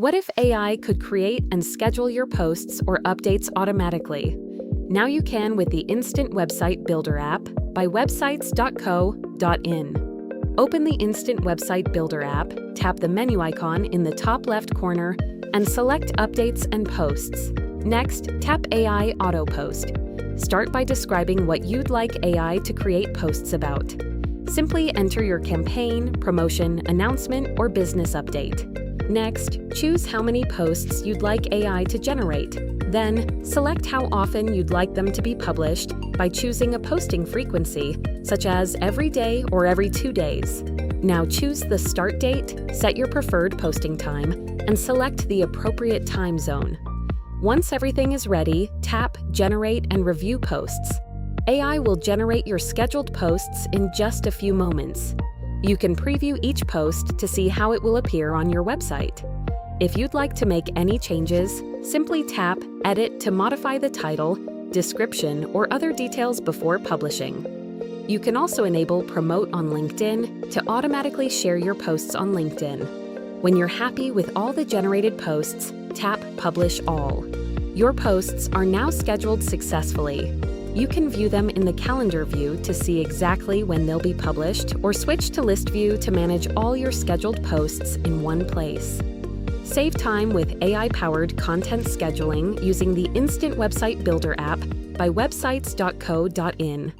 What if AI could create and schedule your posts or updates automatically? Now you can with the Instant Website Builder app by websites.co.in. Open the Instant Website Builder app, tap the menu icon in the top left corner, and select Updates and Posts. Next, tap AI Auto Post. Start by describing what you'd like AI to create posts about. Simply enter your campaign, promotion, announcement, or business update. Next, choose how many posts you'd like AI to generate. Then, select how often you'd like them to be published by choosing a posting frequency, such as every day or every 2 days. Now choose the start date, set your preferred posting time, and select the appropriate time zone. Once everything is ready, tap Generate and Review Posts. AI will generate your scheduled posts in just a few moments. You can preview each post to see how it will appear on your website. If you'd like to make any changes, simply tap Edit to modify the title, description, or other details before publishing. You can also enable Promote on LinkedIn to automatically share your posts on LinkedIn. When you're happy with all the generated posts, tap Publish All. Your posts are now scheduled successfully. You can view them in the calendar view to see exactly when they'll be published, or switch to list view to manage all your scheduled posts in one place. Save time with AI-powered content scheduling using the Instant Website Builder app by websites.co.in.